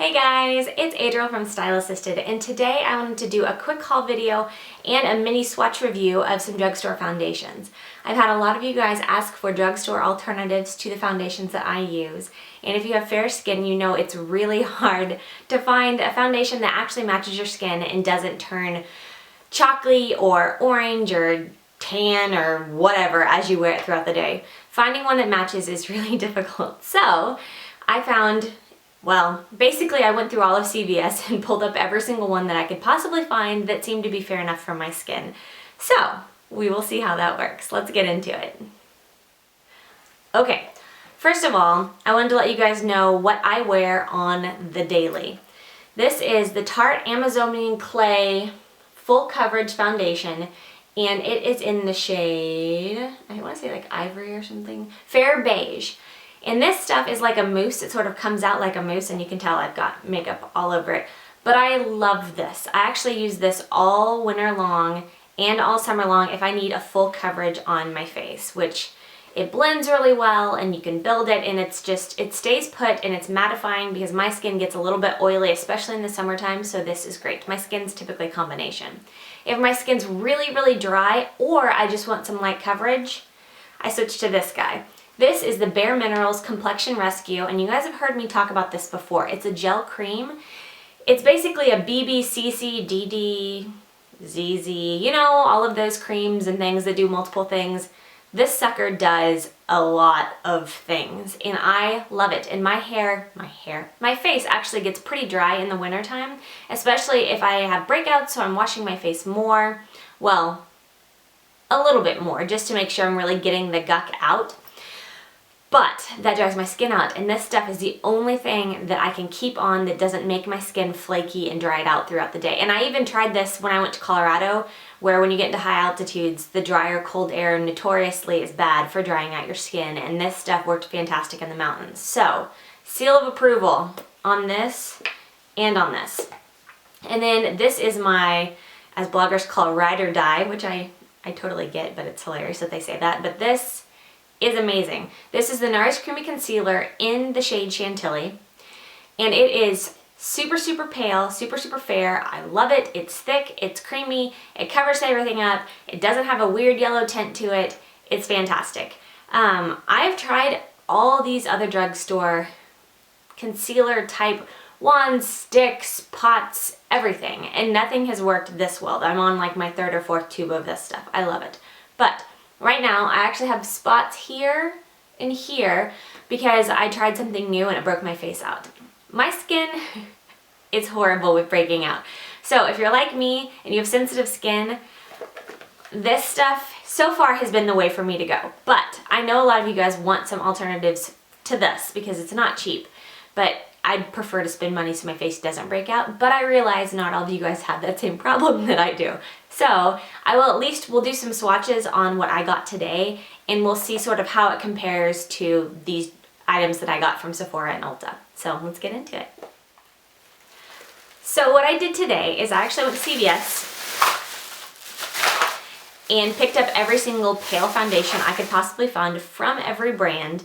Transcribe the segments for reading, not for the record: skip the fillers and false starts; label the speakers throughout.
Speaker 1: Hey guys, it's Adriel from Style Assisted, and today I wanted to do a quick haul video and a mini swatch review of some drugstore foundations. I've had a lot of you guys ask for drugstore alternatives to the foundations that I use, and if you have fair skin, you know it's really hard to find a foundation that actually matches your skin and doesn't turn chocolatey or orange or tan or whatever as you wear it throughout the day. Finding one that matches is really difficult. So I found, well, basically I went through all of CVS and pulled up every single one that I could possibly find that seemed to be fair enough for my skin. So we will see how that works. Let's get into it. Okay, first of all, I wanted to let you guys know what I wear on the daily. This is the Tarte Amazonian Clay Full Coverage Foundation, and it is in the shade, I want to say like Ivory or something, Fair Beige. And this stuff is like a mousse. It sort of comes out like a mousse, and you can tell I've got makeup all over it. But I love this. I actually use this all winter long and all summer long if I need a full coverage on my face, which it blends really well and you can build it, and it's just, it stays put and it's mattifying because my skin gets a little bit oily, especially in the summertime, so this is great. My skin's typically a combination. If my skin's really, really dry or I just want some light coverage, I switch to this guy. This is the Bare Minerals Complexion Rescue, and you guys have heard me talk about this before. It's a gel cream. It's basically a BB, CC, DD, ZZ, you know, all of those creams and things that do multiple things. This sucker does a lot of things, and I love it. And my face actually gets pretty dry in the wintertime, especially if I have breakouts, so I'm washing my face more. Well, a little bit more, just to make sure I'm really getting the guck out. But that dries my skin out, and this stuff is the only thing that I can keep on that doesn't make my skin flaky and dried out throughout the day. And I even tried this when I went to Colorado, where when you get into high altitudes, the drier cold air notoriously is bad for drying out your skin, and this stuff worked fantastic in the mountains. So, seal of approval on this and on this. And then this is my, as bloggers call, ride or die, which I totally get, but it's hilarious that they say that. But this is amazing. This is the Nars Creamy Concealer in the shade Chantilly, and it is super, super pale, super, super fair. I love it. It's thick, it's creamy, it covers everything up, it doesn't have a weird yellow tint to it. It's fantastic. I've tried all these other drugstore concealer type wands, sticks, pots, everything, and nothing has worked this well. I'm on like my third or fourth tube of this stuff. I love it. But right now, I actually have spots here and here because I tried something new and it broke my face out. My skin is horrible with breaking out. So if you're like me and you have sensitive skin, this stuff so far has been the way for me to go. But I know a lot of you guys want some alternatives to this because it's not cheap. But I'd prefer to spend money so my face doesn't break out, but I realize not all of you guys have that same problem that I do. So I will we'll do some swatches on what I got today, and we'll see sort of how it compares to these items that I got from Sephora and Ulta. So let's get into it. So what I did today is I actually went to CVS and picked up every single pale foundation I could possibly find from every brand,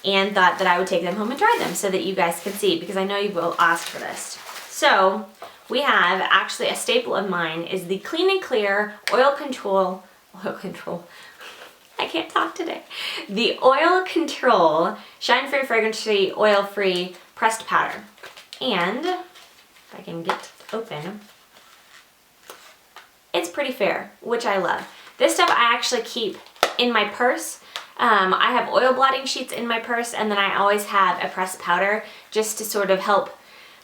Speaker 1: and thought that I would take them home and try them so that you guys can see, because I know you will ask for this. So we have, actually a staple of mine is the Clean and Clear Oil Control, I can't talk today. The Oil Control Shine Free, Fragrance Free, Oil Free Pressed Powder. And if I can get it open, it's pretty fair, which I love. This stuff I actually keep in my purse. I have oil blotting sheets in my purse, and then I always have a pressed powder just to sort of help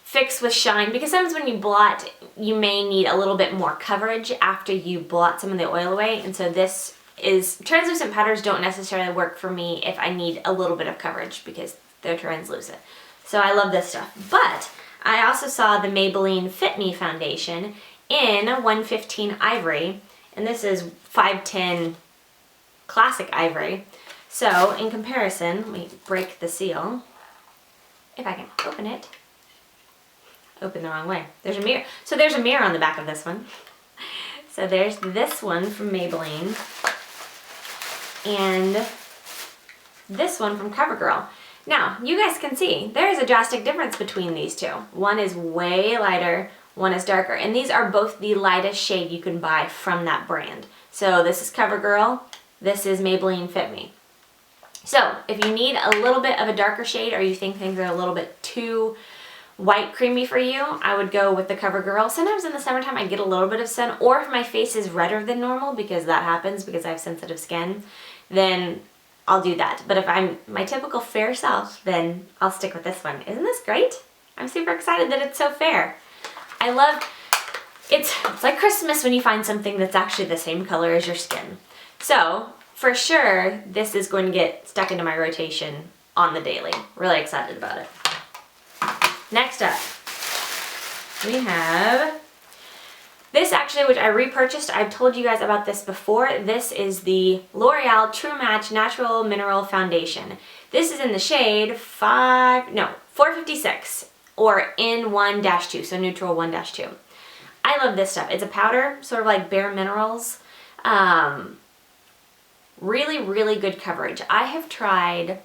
Speaker 1: fix with shine, because sometimes when you blot, you may need a little bit more coverage after you blot some of the oil away, and so this is, translucent powders don't necessarily work for me if I need a little bit of coverage because they're translucent. So I love this stuff. But I also saw the Maybelline Fit Me foundation in 115 Ivory, and this is 510 Classic Ivory. So in comparison, let me break the seal. If I can open it. Open the wrong way. There's a mirror. So there's a mirror on the back of this one. So there's this one from Maybelline and this one from CoverGirl. Now, you guys can see there is a drastic difference between these two. One is way lighter, one is darker, and these are both the lightest shade you can buy from that brand. So this is CoverGirl, this is Maybelline Fit Me. So if you need a little bit of a darker shade or you think things are a little bit too white creamy for you, I would go with the CoverGirl. Sometimes in the summertime I get a little bit of sun, or if my face is redder than normal, because that happens because I have sensitive skin, then I'll do that. But if I'm my typical fair self, then I'll stick with this one. Isn't this great? I'm super excited that it's so fair. I love, it's like Christmas when you find something that's actually the same color as your skin. So for sure, this is going to get stuck into my rotation on the daily. Really excited about it. Next up, we have this actually, which I repurchased. I've told you guys about this before. This is the L'Oreal True Match Natural Mineral Foundation. This is in the shade 456 or N1-2, so neutral 1-2. I love this stuff. It's a powder, sort of like Bare Minerals. Really, really good coverage. I have tried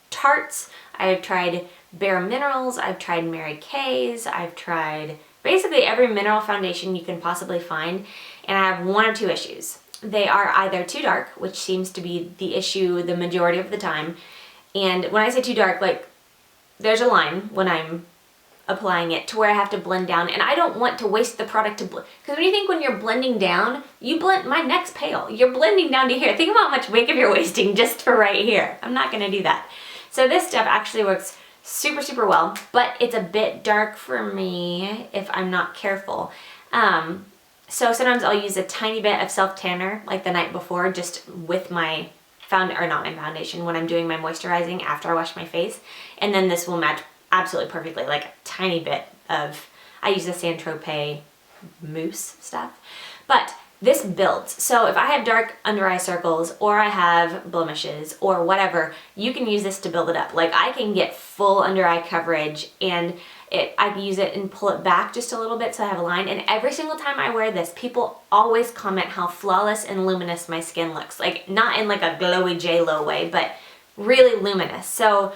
Speaker 1: Tarte's, I have tried Bare Minerals, I've tried Mary Kay's, I've tried basically every mineral foundation you can possibly find, and I have one or two issues. They are either too dark, which seems to be the issue the majority of the time, and when I say too dark, like there's a line when I'm applying it to where I have to blend down, and I don't want to waste the product to blend, because when you're blending down, you blend, my neck's pale, you're blending down to here. Think about how much makeup you're wasting just for right here. I'm not gonna do that. So this stuff actually works super, super well, but it's a bit dark for me if I'm not careful. So sometimes I'll use a tiny bit of self-tanner like the night before, just with my not my foundation, when I'm doing my moisturizing after I wash my face, and then this will match absolutely perfectly, like a tiny bit of, I use the Saint-Tropez mousse stuff, but this builds. So if I have dark under eye circles or I have blemishes or whatever, you can use this to build it up. Like I can get full under eye coverage, and I can use it and pull it back just a little bit so I have a line. And every single time I wear this, people always comment how flawless and luminous my skin looks. Like not in like a glowy J-Lo way, but really luminous. So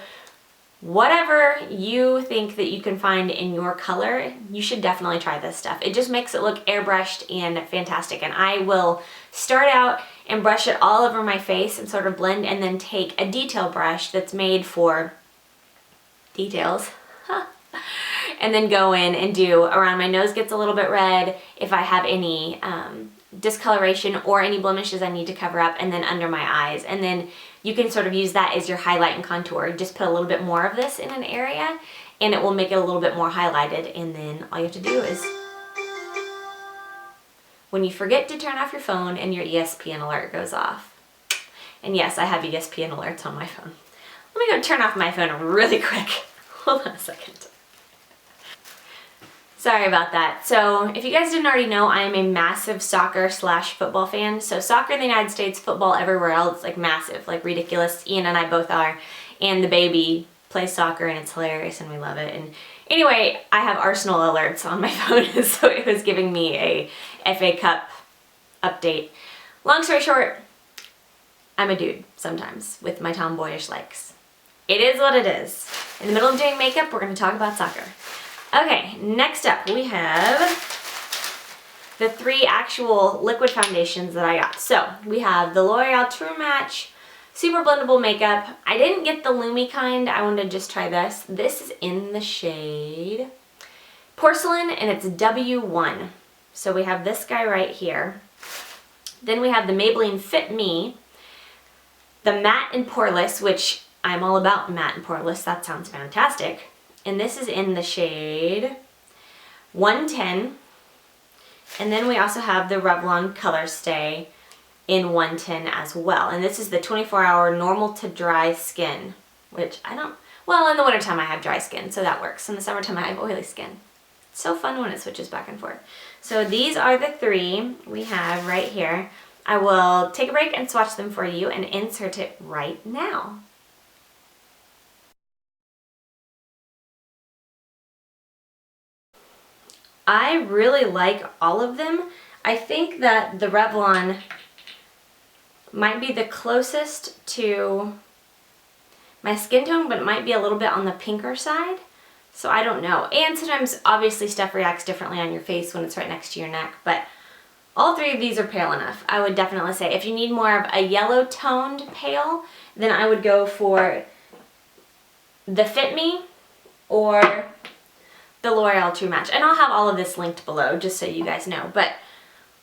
Speaker 1: whatever you think that you can find in your color, you should definitely try this stuff. It just makes it look airbrushed and fantastic. And I will start out and brush it all over my face and sort of blend, and then take a detail brush that's made for details. And then go in and do around my nose, gets a little bit red, if I have any discoloration or any blemishes I need to cover up, and then under my eyes. And then you can sort of use that as your highlight and contour. Just put a little bit more of this in an area and it will make it a little bit more highlighted. And then all you have to do is, when you forget to turn off your phone and your ESPN alert goes off. And yes, I have ESPN alerts on my phone. Let me go turn off my phone really quick. Hold on a second. Sorry about that. So if you guys didn't already know, I am a massive soccer/football fan. So soccer in the United States, football everywhere else, like massive, like ridiculous. Ian and I both are. And the baby plays soccer and it's hilarious and we love it. And anyway, I have Arsenal alerts on my phone, so it was giving me a FA Cup update. Long story short, I'm a dude sometimes with my tomboyish likes. It is what it is. In the middle of doing makeup, we're going to talk about soccer. Okay, next up we have the 3 actual liquid foundations that I got. So we have the L'Oreal True Match Super Blendable Makeup. I didn't get the Lumi kind. I wanted to just try this. This is in the shade Porcelain and it's W1. So we have this guy right here. Then we have the Maybelline Fit Me, the Matte and Poreless, which I'm all about matte and poreless. That sounds fantastic. And this is in the shade 110. And then we also have the Revlon Color Stay in 110 as well. And this is the 24-hour normal to dry skin, which I don't, well, in the wintertime I have dry skin, so that works. In the summertime I have oily skin. It's so fun when it switches back and forth. So these are the 3 we have right here. I will take a break and swatch them for you and insert it right now. I really like all of them. I think that the Revlon might be the closest to my skin tone, but it might be a little bit on the pinker side. So I don't know. And sometimes obviously stuff reacts differently on your face when it's right next to your neck, but all three of these are pale enough. I would definitely say if you need more of a yellow toned pale, then I would go for the Fit Me or the L'Oreal True Match. And I'll have all of this linked below just so you guys know. But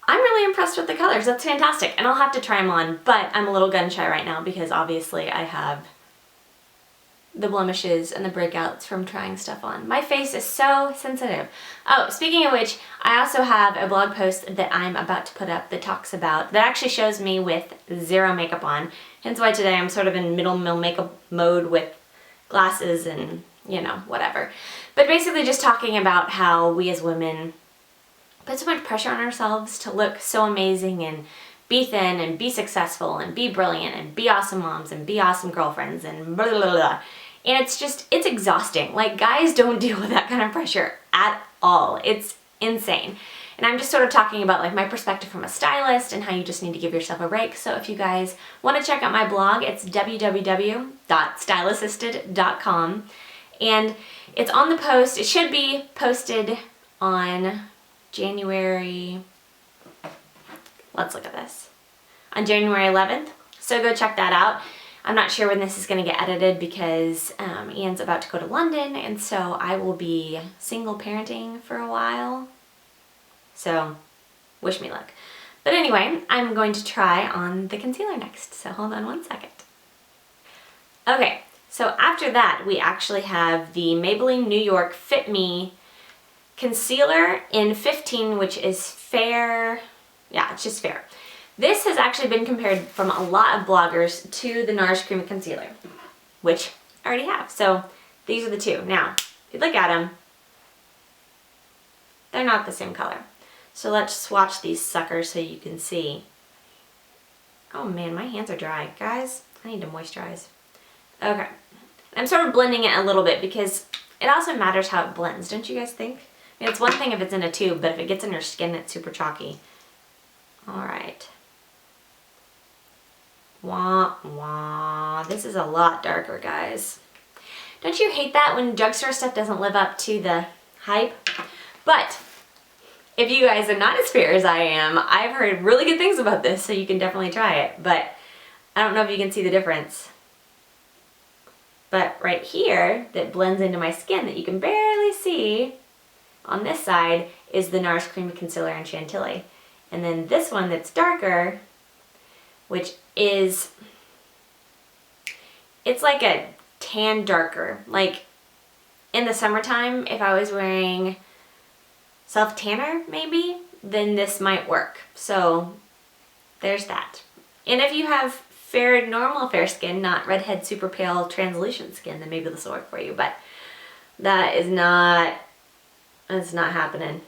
Speaker 1: I'm really impressed with the colors. That's fantastic. And I'll have to try them on, but I'm a little gun shy right now because obviously I have the blemishes and the breakouts from trying stuff on. My face is so sensitive. Oh, speaking of which, I also have a blog post that I'm about to put up that talks about, that actually shows me with zero makeup on. Hence why today I'm sort of in middle makeup mode with glasses and, you know, whatever. But basically just talking about how we as women put so much pressure on ourselves to look so amazing and be thin and be successful and be brilliant and be awesome moms and be awesome girlfriends and blah, blah, blah, blah. And it's just, it's exhausting. Like, guys don't deal with that kind of pressure at all. It's insane. And I'm just sort of talking about like my perspective from a stylist and how you just need to give yourself a break. So if you guys want to check out my blog, it's www.styleassisted.com. And it's on the post. It should be posted on January, let's look at this, on January 11th. So go check that out. I'm not sure when this is going to get edited because Ian's about to go to London, and so I will be single parenting for a while. So wish me luck. But anyway, I'm going to try on the concealer next, so hold on one second. Okay, so after that we actually have the Maybelline New York Fit Me Concealer in 15, which is fair. Yeah, it's just fair. This has actually been compared from a lot of bloggers to the Nars Cream Concealer, which I already have. So these are the two. Now, if you look at them, they're not the same color. So let's swatch these suckers so you can see. Oh man, my hands are dry. Guys, I need to moisturize. Okay. I'm sort of blending it a little bit because it also matters how it blends, don't you guys think? I mean, it's one thing if it's in a tube, but if it gets in your skin, it's super chalky. All right. Wah, wah. This is a lot darker, guys. Don't you hate that when drugstore stuff doesn't live up to the hype? But if you guys are not as fair as I am, I've heard really good things about this, so you can definitely try it. But I don't know if you can see the difference. But right here, that blends into my skin that you can barely see on this side is the Nars Cream Concealer in Chantilly. And then this one that's darker, which is, it's like a tan darker. Like in the summertime, if I was wearing self-tanner maybe, then this might work. So there's that. And if you have fair, normal fair skin, not redhead, super pale, translucent skin, then maybe this will work for you. But that is not, it's not happening.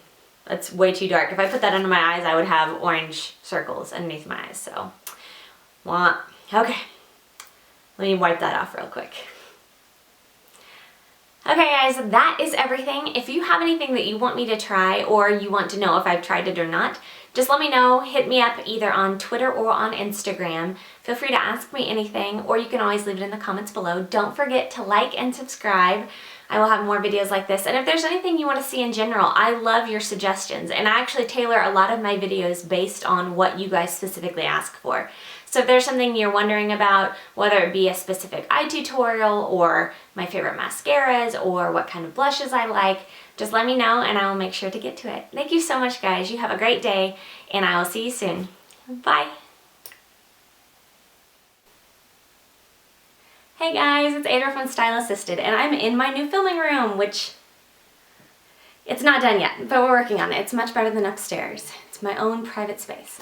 Speaker 1: That's way too dark. If I put that under my eyes, I would have orange circles underneath my eyes. So, okay. Let me wipe that off real quick. Okay guys, that is everything. If you have anything that you want me to try or you want to know if I've tried it or not, just let me know. Hit me up either on Twitter or on Instagram. Feel free to ask me anything, or you can always leave it in the comments below. Don't forget to like and subscribe. I will have more videos like this. And if there's anything you want to see in general, I love your suggestions. And I actually tailor a lot of my videos based on what you guys specifically ask for. So if there's something you're wondering about, whether it be a specific eye tutorial or my favorite mascaras or what kind of blushes I like, just let me know and I will make sure to get to it. Thank you so much, guys. You have a great day and I will see you soon. Bye. Hey guys, it's Adra from Style Assisted and I'm in my new filming room, which it's not done yet, but we're working on it. It's much better than upstairs. It's my own private space.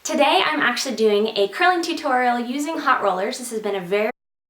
Speaker 1: Today I'm actually doing a curling tutorial using hot rollers. This has been a very